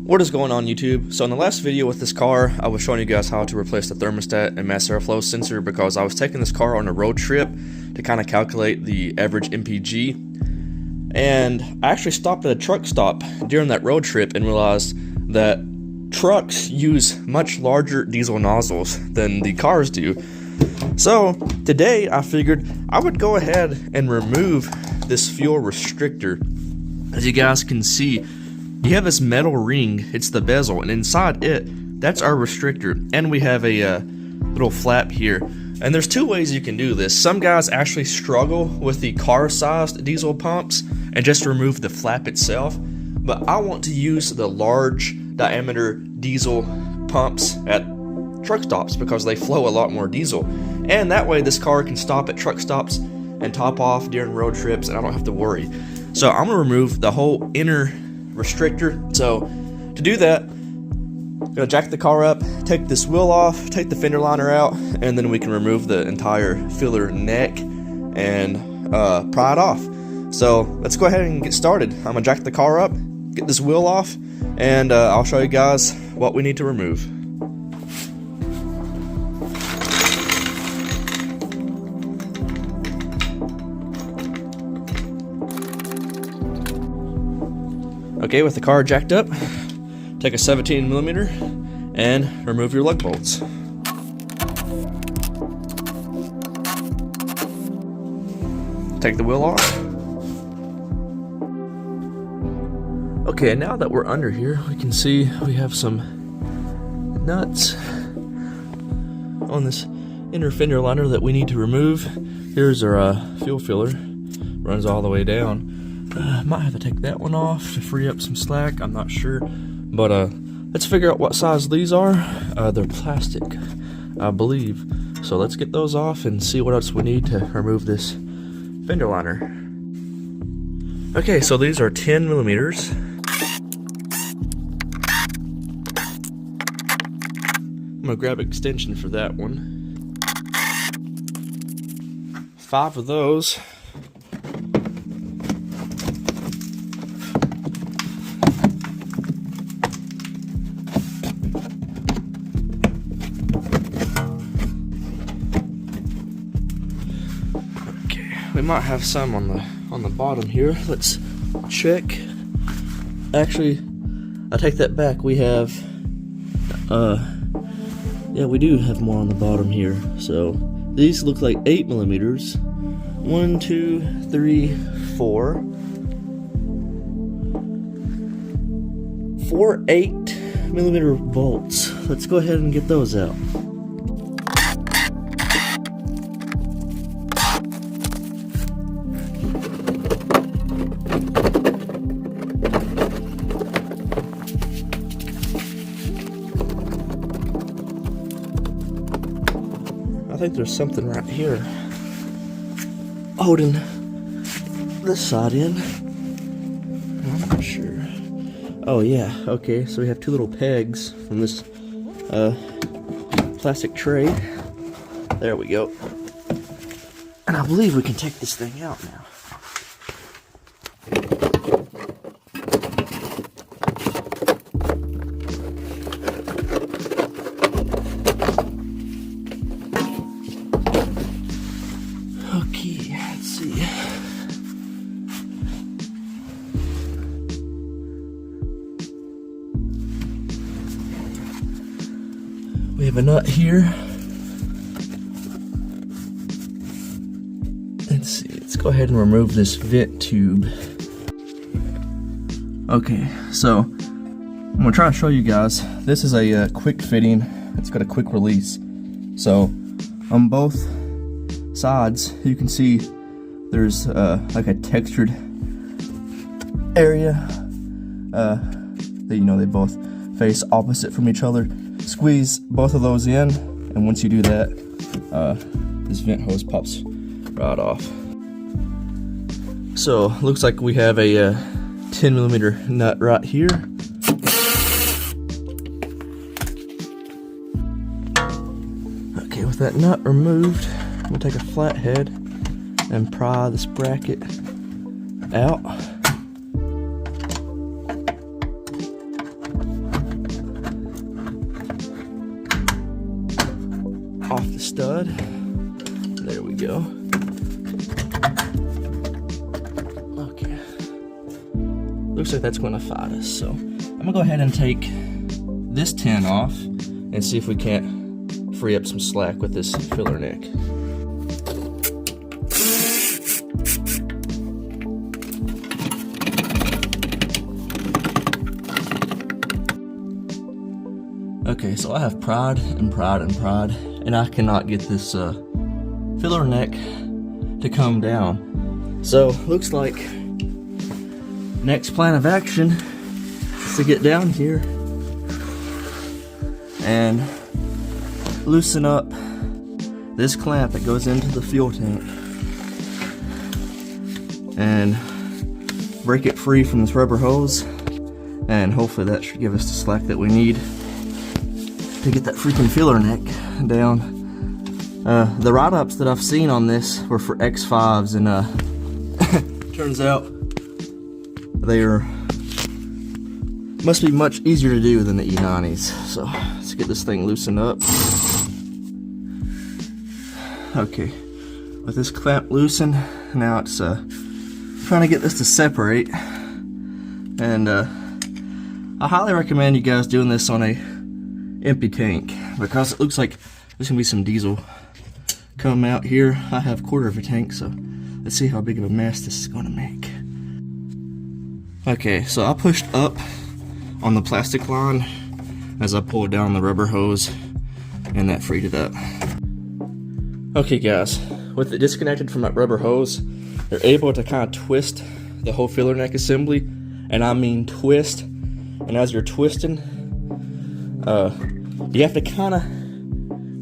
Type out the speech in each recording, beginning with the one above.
What is going on, YouTube? So in the last video with this car, I was showing you guys how to replace the thermostat and mass airflow sensor because I was taking this car on a road trip to kind of calculate the average MPG. And I actually stopped at a truck stop during that road trip and realized that trucks use much larger diesel nozzles than the cars do. So today I figured I would go ahead and remove this fuel restrictor. As you guys can see, you have this metal ring, it's the bezel, and inside it, that's our restrictor. And we have a little flap here. And there's two ways you can do this. Some guys actually struggle with the car-sized diesel pumps and just remove the flap itself. But I want to use the large diameter diesel pumps at truck stops because they flow a lot more diesel. And that way this car can stop at truck stops and top off during road trips and I don't have to worry. So I'm gonna remove the whole inner restrictor. So to do that, I'm gonna jack the car up, take this wheel off, take the fender liner out, and then we can remove the entire filler neck and pry it off. So let's go ahead and get started. I'm gonna jack the car up, get this wheel off, and I'll show you guys what we need to remove. Okay, with the car jacked up, take a 17mm and remove your lug bolts. Take the wheel off. Okay, now that we're under here, we can see we have some nuts on this inner fender liner that we need to remove. Here's our fuel filler, runs all the way down. Might have to take that one off to free up some slack, I'm not sure. But let's figure out what size these are. They're plastic, I believe. So let's get those off and see what else we need to remove this fender liner. Okay, so these are 10mm. I'm gonna grab an extension for that one. 5 of those. We might have some on the bottom here. Let's check. Actually, I take that back. We have, yeah, we do have more on the bottom here. So these look like 8mm. 1, 2, 3, 4. 4 8mm bolts. Let's go ahead and get those out. I think there's something right here holding this side in. I'm not sure. Oh yeah, okay, so we have 2 little pegs from this plastic tray. There we go. And I believe we can take this thing out now. Okay, let's see. We have a nut here. Let's see, let's go ahead and remove this vent tube. Okay, so I'm gonna try to show you guys. This is a quick fitting. It's got a quick release. So on both sides, you can see there's like a textured area that, you know, they both face opposite from each other. Squeeze both of those in, and once you do that, this vent hose pops right off. So looks like we have a 10mm nut right here. Okay, with that nut removed, I'm gonna take a flathead and pry this bracket out. stud. There we go. Okay. Looks like that's going to fight us. So I'm gonna go ahead and take this tin off and see if we can't free up some slack with this filler neck. Okay, so I have pried and pried and pried, and I cannot get this filler neck to come down. So looks like next plan of action is to get down here and loosen up this clamp that goes into the fuel tank and break it free from this rubber hose, and hopefully that should give us the slack that we need to get that freaking filler neck down. The write-ups that I've seen on this were for X5s, and turns out they must be much easier to do than the E90s. So let's get this thing loosened up. Okay, with this clamp loosened, now it's trying to get this to separate, and I highly recommend you guys doing this on a empty tank, because it looks like there's gonna be some diesel come out here. I have a quarter of a tank, so let's see how big of a mess this is gonna make. Okay, so I pushed up on the plastic line as I pulled down the rubber hose, and that freed it up. Okay guys, with it disconnected from that rubber hose, they're able to kind of twist the whole filler neck assembly, and I mean twist. And as you're twisting, you have to kind of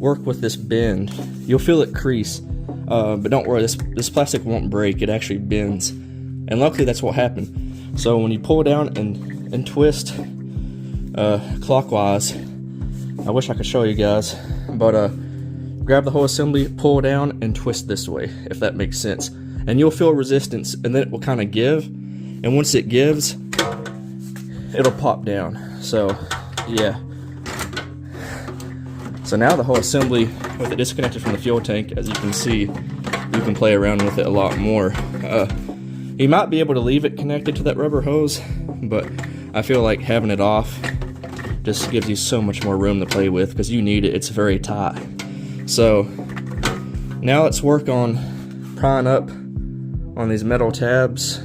work with this bend. You'll feel it crease, but don't worry, this plastic won't break. It actually bends, and luckily that's what happened. So when you pull down and twist clockwise, I wish I could show you guys, but grab the whole assembly, pull down, and twist this way, if that makes sense. And you'll feel resistance, and then it will kind of give, and once it gives, it'll pop down. So yeah. So now the whole assembly, with it disconnected from the fuel tank, as you can see, you can play around with it a lot more. You might be able to leave it connected to that rubber hose, but I feel like having it off just gives you so much more room to play with, because you need it. It's very tight. So now let's work on prying up on these metal tabs.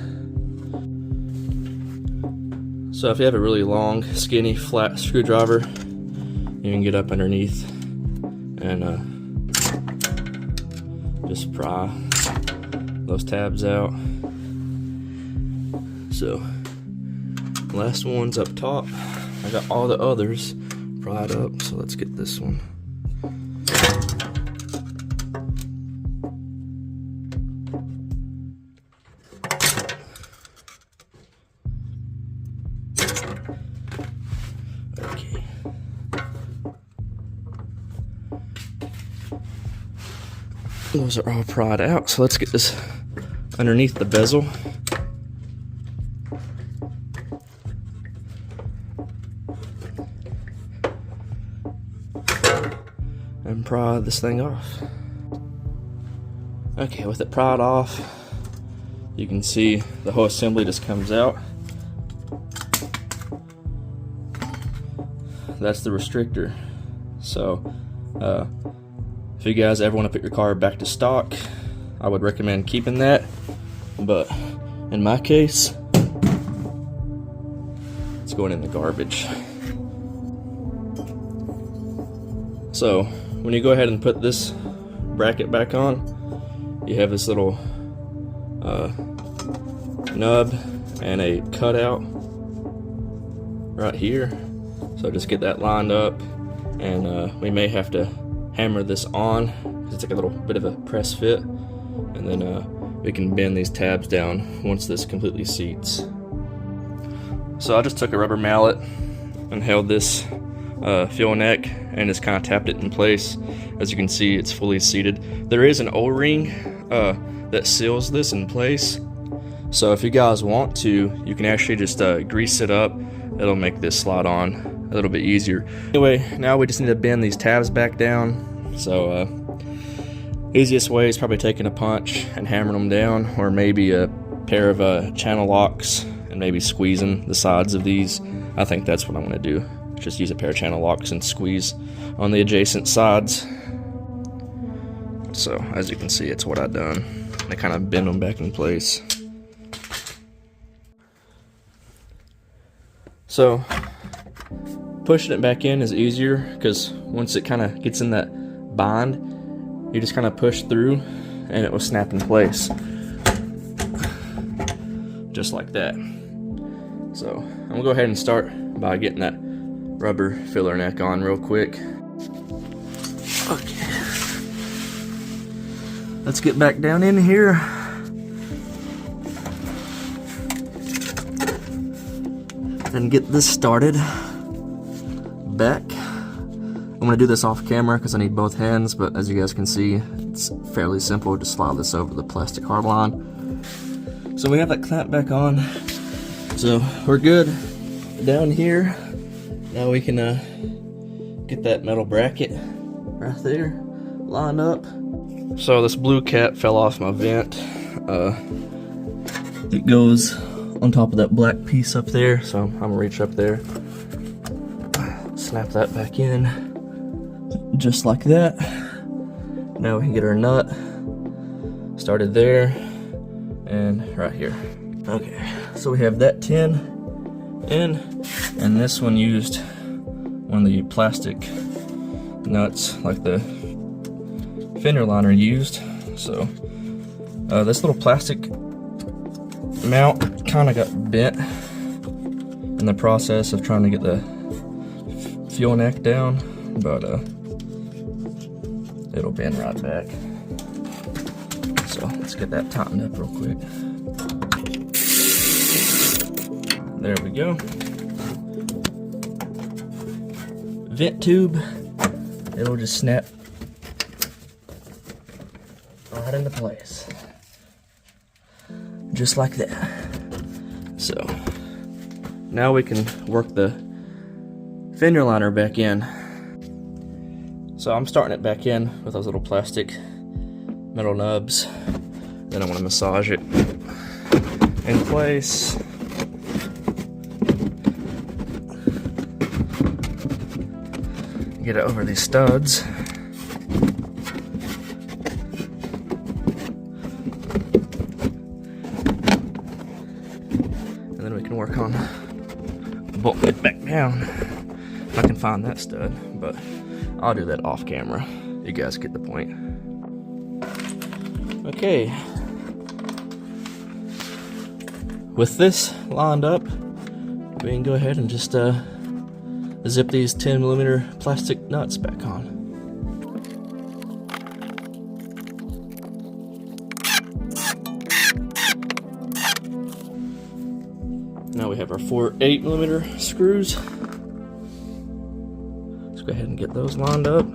So if you have a really long, skinny, flat screwdriver, you can get up underneath and just pry those tabs out. So last one's up top. I got all the others pried up, so let's get this one. Okay. Those are all pried out, so let's get this underneath the bezel. And pry this thing off. Okay, with it pried off, you can see the whole assembly just comes out. That's the restrictor. So if you guys ever want to put your car back to stock, I would recommend keeping that, but in my case, it's going in the garbage. So when you go ahead and put this bracket back on, you have this little nub and a cutout right here. So just get that lined up, and we may have to hammer this on because it's like a little bit of a press fit, and then we can bend these tabs down once this completely seats. So I just took a rubber mallet and held this fuel neck and just kind of tapped it in place. As you can see, it's fully seated. There is an O-ring that seals this in place, so if you guys want to, you can actually just grease it up. It'll make this slide on a little bit easier. Anyway, now we just need to bend these tabs back down. So Easiest way is probably taking a punch and hammering them down, or maybe a pair of channel locks and maybe squeezing the sides of these. I think that's what I'm going to do. Just use a pair of channel locks and squeeze on the adjacent sides. So as you can see, it's what I've done. I kind of bend them back in place. So pushing it back in is easier because once it kind of gets in that bind, you just kind of push through and it will snap in place. Just like that. So I'm gonna go ahead and start by getting that rubber filler neck on real quick. Okay. Let's get back down in here. And get this started. Back. I'm gonna do this off camera because I need both hands, but as you guys can see, it's fairly simple. Just slide this over the plastic hard line. So we have that clamp back on. So we're good down here. Now we can get that metal bracket right there lined up. So this blue cap fell off my vent. It goes on top of that black piece up there, so I'm gonna reach up there, snap that back in, just like that. Now we can get our nut started there and right here. Okay, so we have that tin in, and this one used one of the plastic nuts like the fender liner used. So this little plastic mount kind of got bent in the process of trying to get the fuel neck down, but it'll bend right back. So let's get that tightened up real quick. There we go. Vent tube, it'll just snap right into place. Just like that. So now we can work the fender liner back in. So I'm starting it back in with those little plastic metal nubs. Then I want to massage it in place. Get it over these studs. And then we can work on bolting it back down. If I can find that stud, but I'll do that off camera. You guys get the point. Okay. With this lined up, we can go ahead and just zip these 10mm plastic nuts back on. Now we have our 4 8mm screws. Let's go ahead and get those lined up.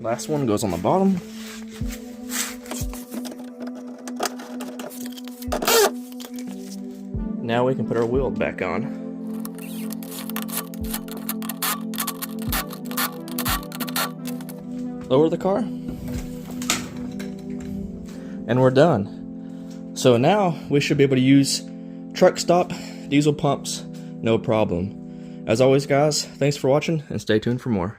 Last one goes on the bottom. Now we can put our wheel back on. Lower the car. And we're done. So now we should be able to use truck stop diesel pumps, no problem. As always guys, thanks for watching and stay tuned for more.